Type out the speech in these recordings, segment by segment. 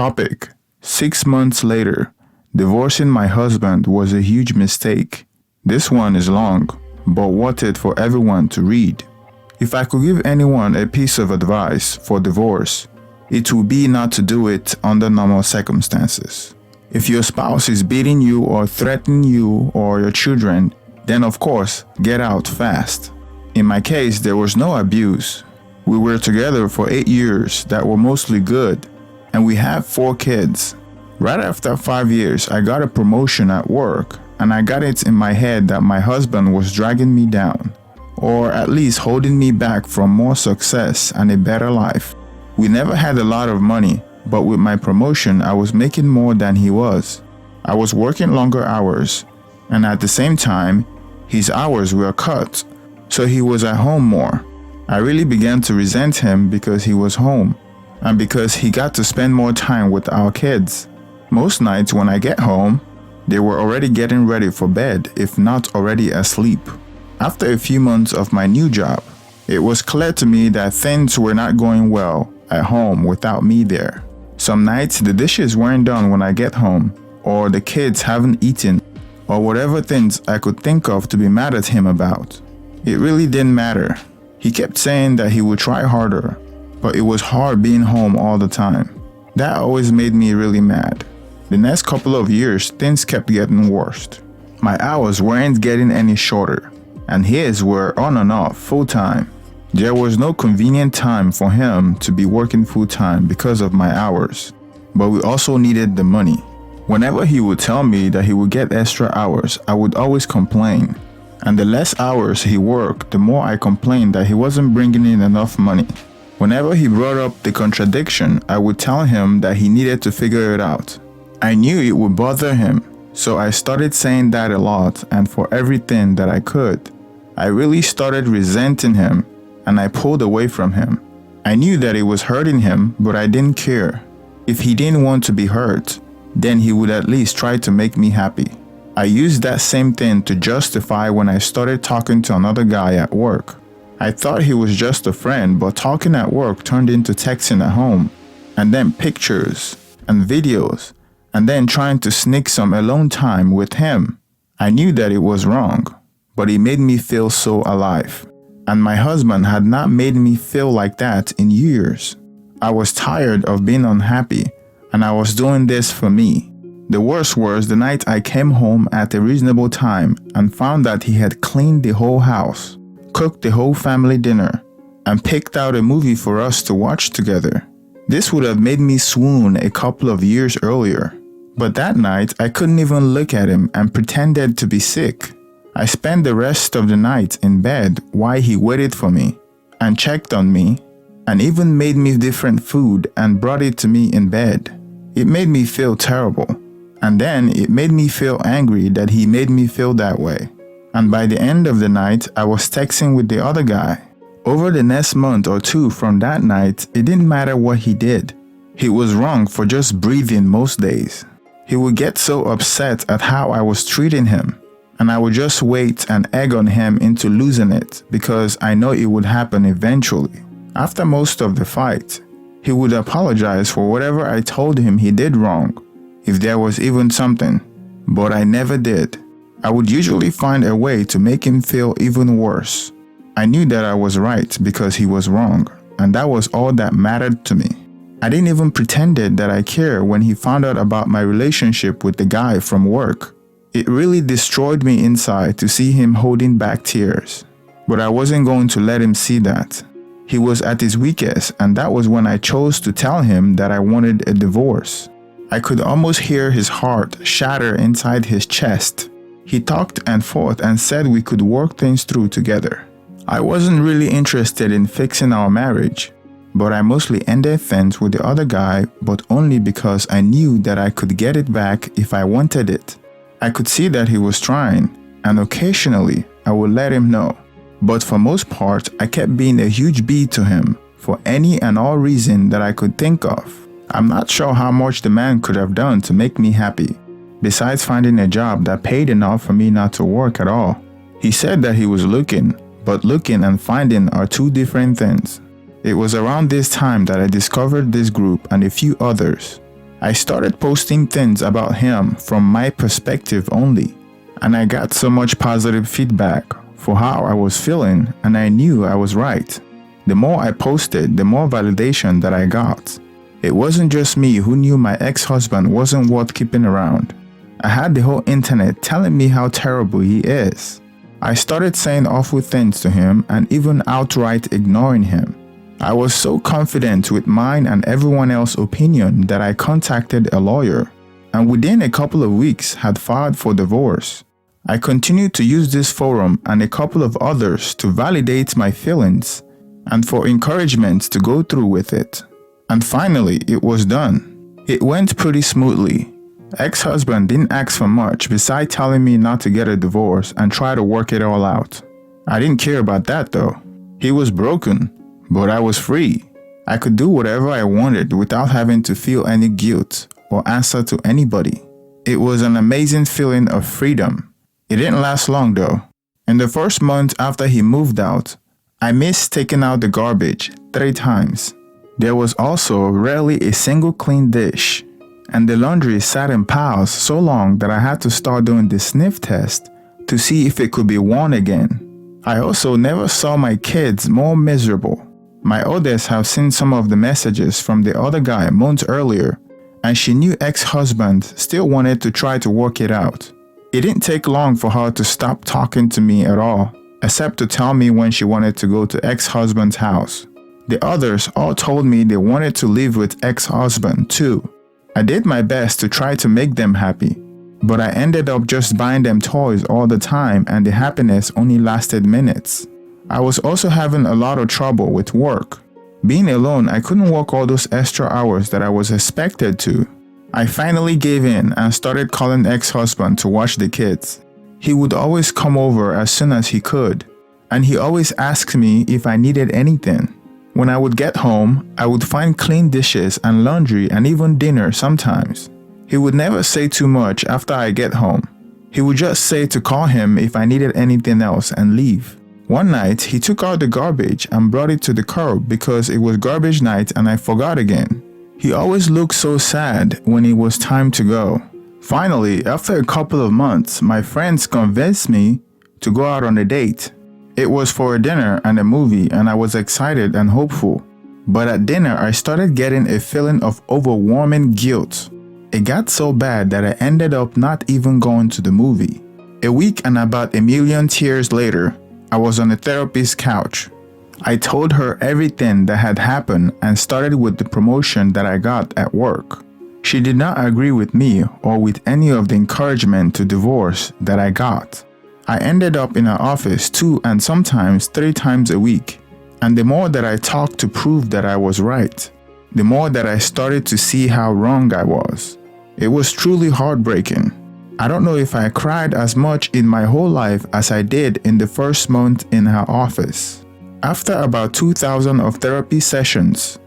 Topic: 6 months later. Divorcing my husband was a huge mistake. This one is long, but worth it for everyone to read. If I could give anyone a piece of advice for divorce, it would be not to do it under normal circumstances. If your spouse is beating you or threatening you or your children, then of course, get out fast. In my case, there was no abuse. We were together for 8 years that were mostly good, and we have 4 kids. Right after 5 years, I got a promotion at work, and I got it in my head that my husband was dragging me down, or at least holding me back from more success and a better life. We never had a lot of money, but with my promotion, I was making more than he was. I was working longer hours, and at the same time, his hours were cut, so he was at home more. I really began to resent him because he was home, and because he got to spend more time with our kids. Most nights when I get home, they were already getting ready for bed, if not already asleep. After a few months of my new job, it was clear to me that things were not going well at home without me there. Some nights the dishes weren't done when I get home, or the kids haven't eaten, or whatever things I could think of to be mad at him about. It really didn't matter. He kept saying that he would try harder, but it was hard being home all the time. That always made me really mad. The next couple of years, things kept getting worse. My hours weren't getting any shorter, and his were on and off full-time. There was no convenient time for him to be working full-time because of my hours, but we also needed the money. Whenever he would tell me that he would get extra hours, I would always complain. And the less hours he worked, the more I complained that he wasn't bringing in enough money. Whenever he brought up the contradiction, I would tell him that he needed to figure it out. I knew it would bother him, so I started saying that a lot and for everything that I could. I really started resenting him, and I pulled away from him. I knew that it was hurting him, but I didn't care. If he didn't want to be hurt, then he would at least try to make me happy. I used that same thing to justify when I started talking to another guy at work. I thought he was just a friend, but talking at work turned into texting at home, and then pictures and videos, and then trying to sneak some alone time with him. I knew that it was wrong, but it made me feel so alive. And my husband had not made me feel like that in years. I was tired of being unhappy, and I was doing this for me. The worst was the night I came home at a reasonable time and found that he had cleaned the whole house, cooked the whole family dinner, and picked out a movie for us to watch together. This would have made me swoon a couple of years earlier. But that night, I couldn't even look at him and pretended to be sick. I spent the rest of the night in bed while he waited for me and checked on me and even made me different food and brought it to me in bed. It made me feel terrible. And then it made me feel angry that he made me feel that way. And by the end of the night, I was texting with the other guy. Over the next month or two from that night, it didn't matter what he did. He was wrong for just breathing most days. He would get so upset at how I was treating him, and I would just wait and egg on him into losing it because I know it would happen eventually. After most of the fight, he would apologize for whatever I told him he did wrong, if there was even something, but I never did. I would usually find a way to make him feel even worse. I knew that I was right because he was wrong, and that was all that mattered to me. I didn't even pretended that I cared when he found out about my relationship with the guy from work. It really destroyed me inside to see him holding back tears. But I wasn't going to let him see that. He was at his weakest, and that was when I chose to tell him that I wanted a divorce. I could almost hear his heart shatter inside his chest. He talked and fought and said we could work things through together. I wasn't really interested in fixing our marriage, but I mostly ended things with the other guy, but only because I knew that I could get it back if I wanted it. I could see that he was trying, and occasionally I would let him know. But for most part, I kept being a huge B to him for any and all reason that I could think of. I'm not sure how much the man could have done to make me happy, besides finding a job that paid enough for me not to work at all. He said that he was looking, but looking and finding are two different things. It was around this time that I discovered this group and a few others. I started posting things about him from my perspective only, and I got so much positive feedback for how I was feeling, and I knew I was right. The more I posted, the more validation that I got. It wasn't just me who knew my ex-husband wasn't worth keeping around. I had the whole internet telling me how terrible he is. I started saying awful things to him and even outright ignoring him. I was so confident with mine and everyone else's opinion that I contacted a lawyer, and within a couple of weeks had filed for divorce. I continued to use this forum and a couple of others to validate my feelings and for encouragement to go through with it. And finally, it was done. It went pretty smoothly. Ex-husband didn't ask for much besides telling me not to get a divorce and try to work it all out. I didn't care about that though. He was broken, but I was free. I could do whatever I wanted without having to feel any guilt or answer to anybody. It was an amazing feeling of freedom. It didn't last long though. In the first month after he moved out, I missed taking out the garbage 3 times. There was also rarely a single clean dish, and the laundry sat in piles so long that I had to start doing the sniff test to see if it could be worn again. I also never saw my kids more miserable. My oldest have seen some of the messages from the other guy months earlier, and she knew ex-husband still wanted to try to work it out. It didn't take long for her to stop talking to me at all, except to tell me when she wanted to go to ex-husband's house. The others all told me they wanted to live with ex-husband too. I did my best to try to make them happy, but I ended up just buying them toys all the time and the happiness only lasted minutes. I was also having a lot of trouble with work. Being alone, I couldn't work all those extra hours that I was expected to. I finally gave in and started calling ex-husband to watch the kids. He would always come over as soon as he could, and he always asked me if I needed anything. When I would get home, I would find clean dishes and laundry and even dinner sometimes. He would never say too much after I get home. He would just say to call him if I needed anything else and leave. One night, he took out the garbage and brought it to the curb because it was garbage night and I forgot again. He always looked so sad when it was time to go. Finally, after a couple of months, my friends convinced me to go out on a date. It was for a dinner and a movie, and I was excited and hopeful. But at dinner, I started getting a feeling of overwhelming guilt. It got so bad that I ended up not even going to the movie. A week and about 1 million tears later, I was on a therapist's couch. I told her everything that had happened and started with the promotion that I got at work. She did not agree with me or with any of the encouragement to divorce that I got. I ended up in her office 2 and sometimes 3 times a week, and the more that I talked to prove that I was right, the more that I started to see how wrong I was. It was truly heartbreaking. I don't know if I cried as much in my whole life as I did in the first month in her office. After about 2,000 of therapy sessions,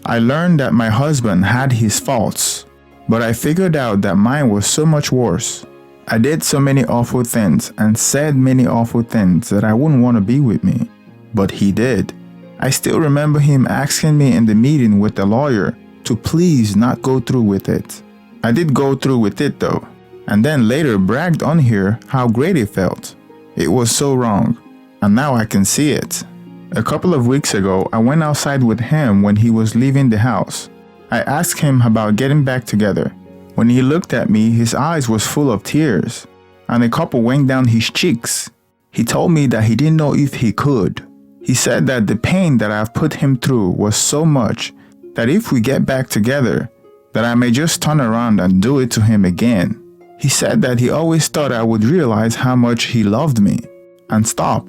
I learned that my husband had his faults, but I figured out that mine was so much worse. I did so many awful things and said many awful things that I wouldn't want to be with me, but he did. I still remember him asking me in the meeting with the lawyer to please not go through with it. I did go through with it though, and then later bragged on here how great it felt. It was so wrong, and now I can see it. A couple of weeks ago, I went outside with him when he was leaving the house. I asked him about getting back together. When he looked at me, his eyes was full of tears, and a couple went down his cheeks. He told me that he didn't know if he could. He said that the pain that I've put him through was so much that if we get back together, that I may just turn around and do it to him again. He said that he always thought I would realize how much he loved me and stop,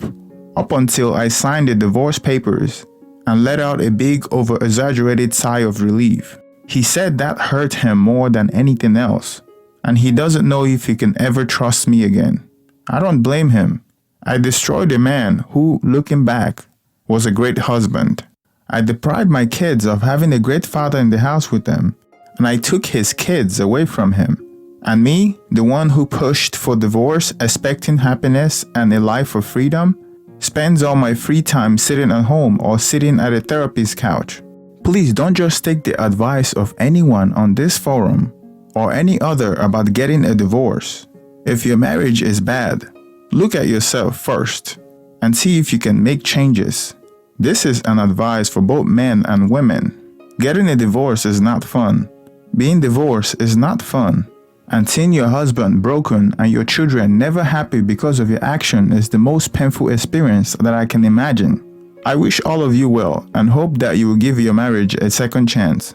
up until I signed the divorce papers and let out a big over-exaggerated sigh of relief. He said that hurt him more than anything else, and he doesn't know if he can ever trust me again. I don't blame him. I destroyed a man who, looking back, was a great husband. I deprived my kids of having a great father in the house with them, and I took his kids away from him. And me, the one who pushed for divorce, expecting happiness and a life of freedom, spends all my free time sitting at home or sitting at a therapist's couch. Please don't just take the advice of anyone on this forum or any other about getting a divorce. If your marriage is bad, look at yourself first and see if you can make changes. This is an advice for both men and women. Getting a divorce is not fun. Being divorced is not fun. And seeing your husband broken and your children never happy because of your action is the most painful experience that I can imagine. I wish all of you well and hope that you will give your marriage a second chance.